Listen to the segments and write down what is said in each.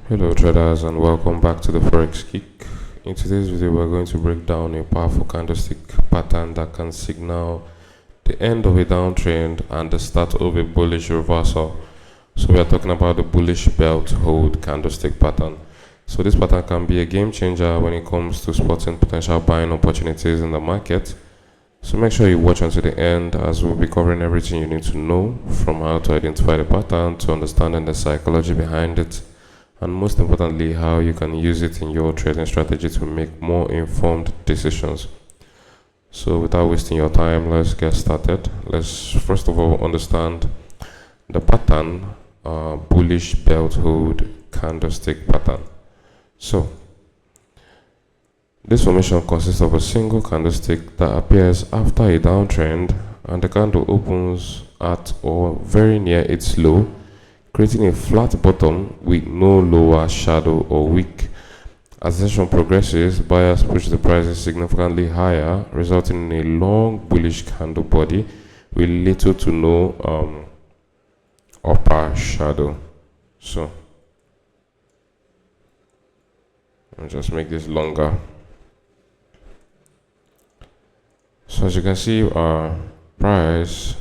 Hello traders, and welcome back to the Forex Kick. In today's video we're going to break down a powerful candlestick pattern that can signal the end of a downtrend and the start of a bullish reversal. So we are talking about the Bullish Belt Hold candlestick pattern. So this pattern can be a game changer when it comes to spotting potential buying opportunities in the market. So make sure you watch until the end, as we'll be covering everything you need to know, from how to identify the pattern to understanding the psychology behind it, and most importantly, how you can use it in your trading strategy to make more informed decisions. So without wasting your time, let's get started. Let's first of all understand the pattern, Bullish Belt Hold candlestick pattern. So this formation consists of a single candlestick that appears after a downtrend, and the candle opens at or very near its low, creating a flat bottom with no lower shadow or wick. As the session progresses, buyers push the prices significantly higher, resulting in a long bullish candle body with little to no upper shadow. So I'll just make this longer. So as you can see, our price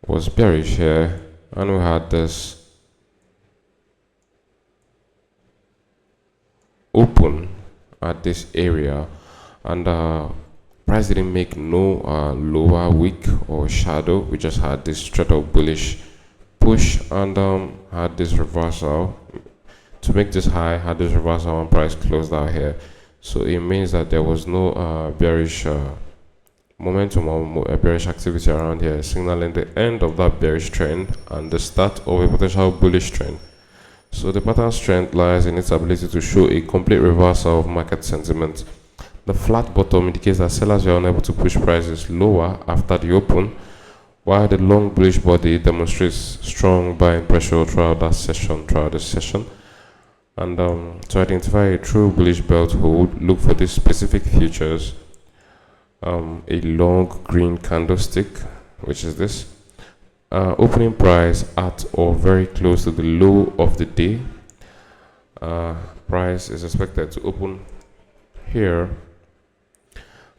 was bearish here, and we had this open at this area, and price didn't make no lower wick or shadow. We just had this straight up bullish push, and had this reversal to make this high, had this reversal, and price closed out here. So it means that there was no bearish momentum or bearish activity around here, signaling the end of that bearish trend and the start of a potential bullish trend. So the pattern's strength lies in its ability to show a complete reversal of market sentiment. The flat bottom indicates that sellers were unable to push prices lower after the open, while the long bullish body demonstrates strong buying pressure throughout this session. And to identify a true bullish belt hold, look for these specific features. A long green candlestick, which is this, opening price at or very close to the low of the day. Price is expected to open here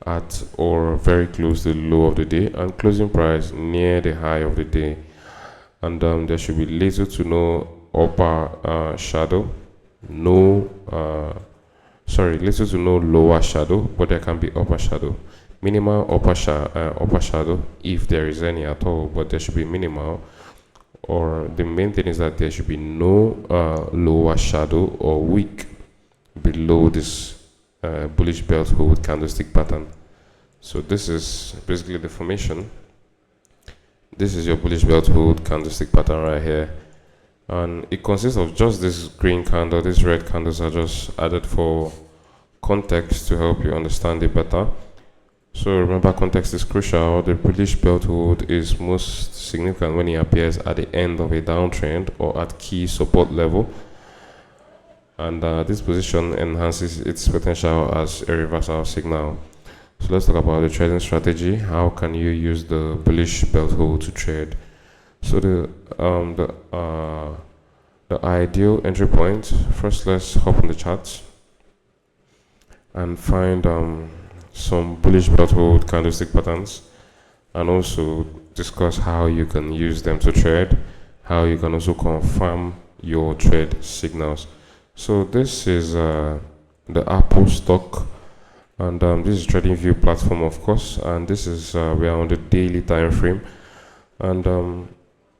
at or very close to the low of the day, and closing price near the high of the day. And there should be little to no upper shadow, little to no lower shadow, but there can be upper shadow. Minimal upper shadow, if there is any at all, but there should be minimal. Or the main thing is that there should be no lower shadow or wick below this bullish belt hold candlestick pattern. So this is basically the formation. This is your bullish belt hold candlestick pattern right here, and it consists of just this green candle. These red candles are just added for context to help you understand it better. So remember, context is crucial. The bullish belt hold is most significant when it appears at the end of a downtrend or at key support level, and this position enhances its potential as a reversal signal. So let's talk about the trading strategy. How can you use the bullish belt hold to trade? So the ideal entry point. First, let's hop on the charts and find some bullish belt hold candlestick patterns, and also discuss how you can use them to trade, how you can also confirm your trade signals. So this is the Apple stock, and this is TradingView platform, of course, and this is we are on the daily time frame, and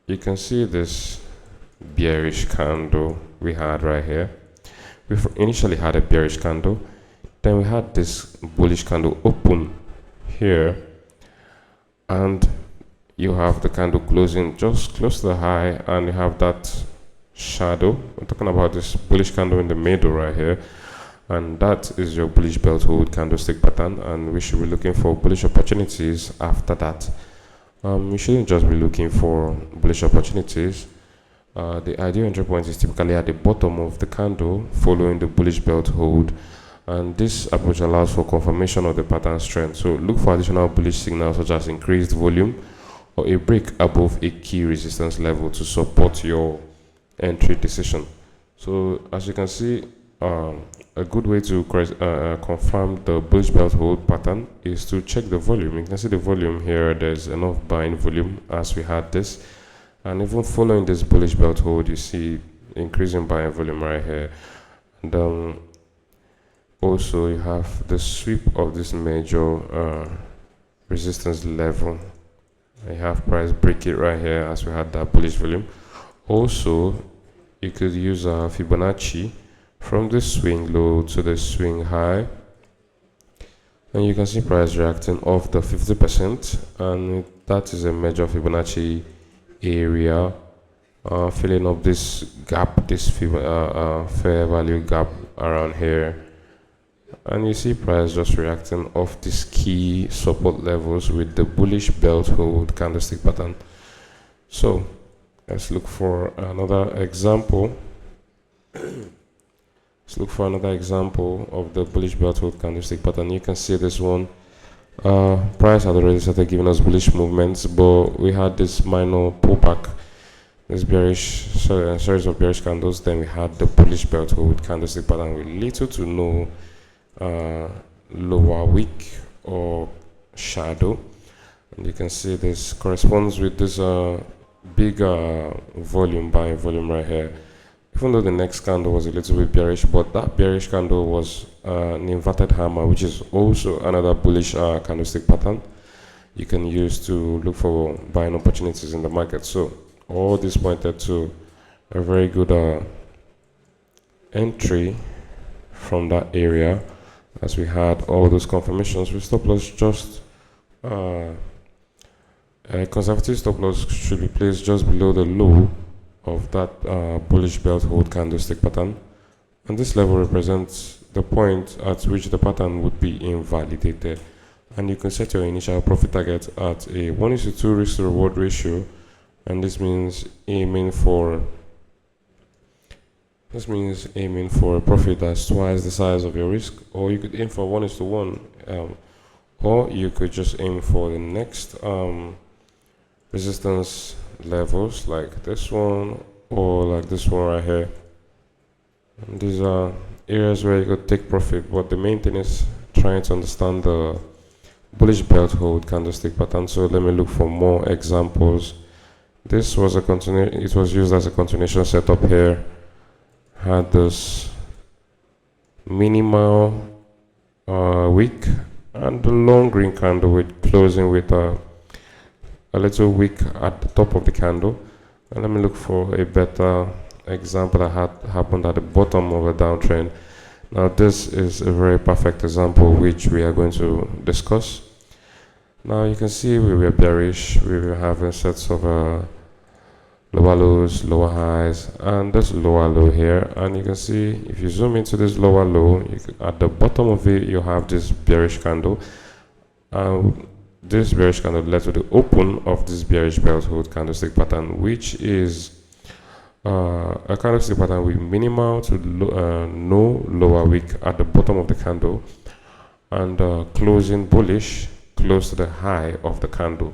you can see this bearish candle we had right here. We initially had a bearish candle, then we had this bullish candle open here, and you have the candle closing just close to the high, and you have that shadow. We're talking about this bullish candle in the middle right here, and that is your bullish belt hold candlestick pattern, and we should be looking for bullish opportunities after that. We shouldn't just be looking for bullish opportunities. The ideal entry point is typically at the bottom of the candle following the bullish belt hold, and this approach allows for confirmation of the pattern strength. So look for additional bullish signals such as increased volume or a break above a key resistance level to support your entry decision. So as you can see, a good way to confirm the bullish belt hold pattern is to check the volume. You can see the volume here. There's enough buying volume as we had this, and even following this bullish belt hold, you see increasing buying volume right here. And also you have the sweep of this major resistance level. You have price break it right here as we had that bullish volume. Also, you could use a Fibonacci from the swing low to the swing high, and you can see price reacting off the 50%, and that is a major Fibonacci area, filling up this gap, this fair value gap around here. And you see price just reacting off these key support levels with the bullish belt hold candlestick pattern. So let's look for another example. Let's look for another example of the bullish belt hold candlestick pattern. You can see this one. Price had already started giving us bullish movements, but we had this minor pullback, this bearish series of bearish candles. Then we had the bullish belt hold candlestick pattern with little to no lower wick or shadow, and you can see this corresponds with this bigger volume, buying volume right here. Even though the next candle was a little bit bearish, but that bearish candle was an inverted hammer, which is also another bullish candlestick pattern you can use to look for buying opportunities in the market. So all this pointed to a very good entry from that area, as we had all those confirmations with stop loss just a conservative stop loss should be placed just below the low of that bullish belt hold candlestick pattern, and this level represents the point at which the pattern would be invalidated, and you can set your initial profit target at a 1:2 risk to reward ratio, and this means aiming for a profit that's twice the size of your risk, or you could aim for 1:1, or you could just aim for the next resistance levels like this one or like this one right here. And these are areas where you could take profit, but the main thing is trying to understand the bullish belt hold candlestick pattern. So let me look for more examples. This was it was used as a continuation setup here. Had this minimal wick and the long green candle with closing with a little wick at the top of the candle. And let me look for a better example that had happened at the bottom of a downtrend. Now this is a very perfect example which we are going to discuss. Now you can see we were bearish, we were having sets of lower lows, lower highs, and this lower low here. And you can see if you zoom into this lower low, at the bottom of it you have this bearish candle. This bearish candle led to the open of this bearish belt hold candlestick pattern, which is a candlestick pattern with minimal to no lower wick at the bottom of the candle, and closing bullish close to the high of the candle.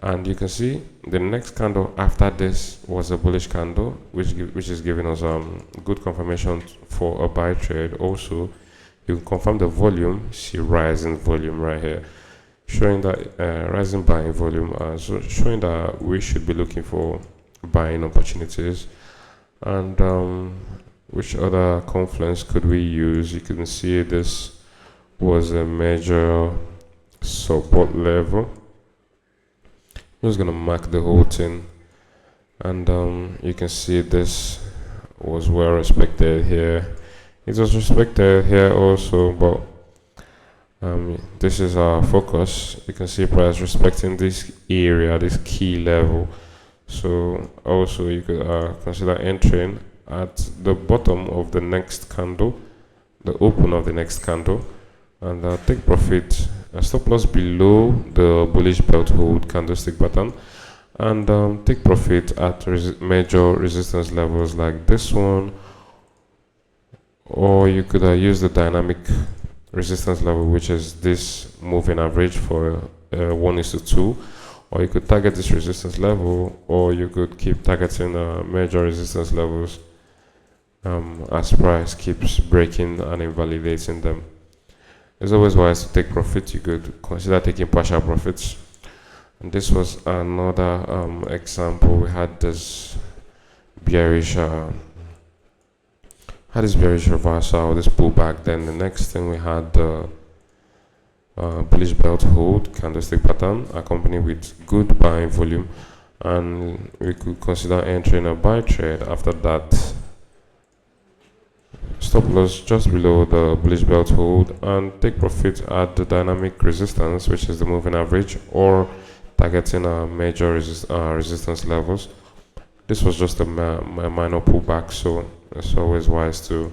And you can see the next candle after this was a bullish candle, which is giving us good confirmation for a buy trade. Also, you can confirm the volume, see rising volume right here, showing that rising buying volume, so showing that we should be looking for buying opportunities. And which other confluence could we use? You can see this was a major support level. I'm just gonna mark the whole thing, and you can see this was well respected here. It was respected here also, but this is our focus. You can see price respecting this area, this key level. So also you could consider entering at the bottom of the next candle, the open of the next candle, and take profit, stop loss below the bullish belt hold candlestick pattern, and take profit at major resistance levels like this one, or you could use the dynamic resistance level, which is this moving average for 1:2, or you could target this resistance level, or you could keep targeting major resistance levels as price keeps breaking and invalidating them. It's always wise to take profit. You could consider taking partial profits. And this was another example. We had this bearish reversal, this pullback. Then the next thing we had the bullish belt hold candlestick pattern accompanied with good buying volume, and we could consider entering a buy trade after that. Stop loss just below the bullish belt hold and take profit at the dynamic resistance, which is the moving average, or targeting major resistance levels. This was just a minor pullback, so it's always wise to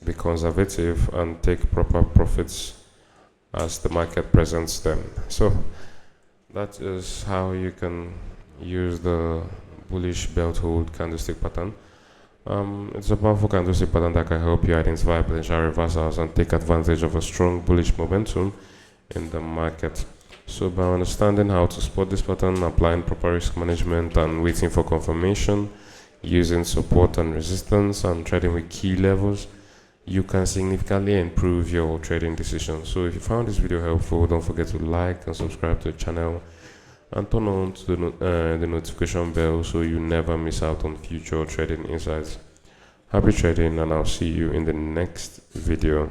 be conservative and take proper profits as the market presents them. So that is how you can use the bullish belt hold candlestick pattern. It's a powerful candlestick pattern that can help you identify potential reversals and take advantage of a strong bullish momentum in the market. So by understanding how to spot this pattern, applying proper risk management and waiting for confirmation, using support and resistance, and trading with key levels, you can significantly improve your trading decisions. So if you found this video helpful, don't forget to like and subscribe to the channel and turn on to the notification bell so you never miss out on future trading insights. Happy trading, and I'll see you in the next video.